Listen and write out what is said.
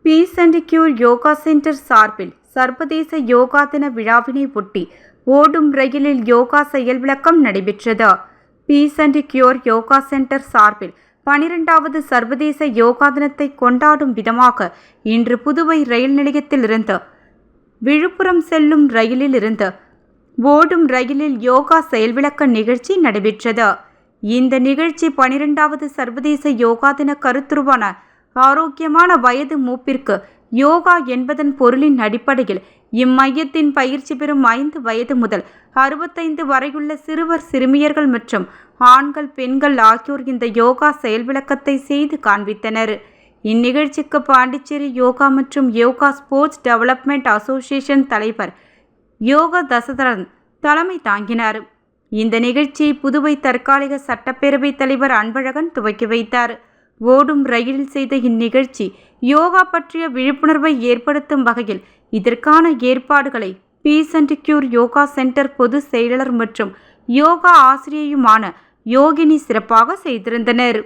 Piece and cure yoga centre சார்பில் சர்வதேச யோகா தின விழாவினை ஒட்டி ஓடும் ரயிலில் யோகா செயல் விளக்கம் நடைபெற்றது. Peace and cure yoga centre சார்பில் 12வது சர்வதேச யோகா தினத்தை கொண்டாடும் விதமாக இன்று புதுவை ரயில் நிலையத்தில் இருந்து விழுப்புரம் செல்லும் ரயிலில் இருந்து ஓடும் ரயிலில் யோகா செயல் விளக்க நிகழ்ச்சி நடைபெற்றது. இந்த நிகழ்ச்சி 12வது சர்வதேச யோகா தின கருத்துருவான ஆரோக்கியமான வயது மூப்பிற்கு யோகா என்பதன் பொருளின் அடிப்படையில் இம்மையத்தின் பயிற்சி பெறும் 5 வயது முதல் 65 வரையுள்ள சிறுவர் சிறுமியர்கள் மற்றும் ஆண்கள் பெண்கள் ஆகியோர் இந்த யோகா செயல் விளக்கத்தை செய்து காண்பித்தனர். இந்நிகழ்ச்சிக்கு பாண்டிச்சேரி யோகா மற்றும் யோகா ஸ்போர்ட்ஸ் டெவலப்மெண்ட் அசோசியேஷன் தலைவர் யோகா தசரதன் தலைமை தாங்கினார். இந்த நிகழ்ச்சியை புதுவை தற்காலிக சட்டப்பேரவை தலைவர் அன்பழகன் துவக்கி வைத்தார். ஓடும் ரயிலில் செய்த இந்நிகழ்ச்சி யோகா பற்றிய விழிப்புணர்வை ஏற்படுத்தும் வகையில் இதற்கான ஏற்பாடுகளை peace and cure yoga centre பொதுச் செயலாளர் மற்றும் யோகா ஆசிரியையுமான யோகினி சிறப்பாக செய்திருந்தனர்.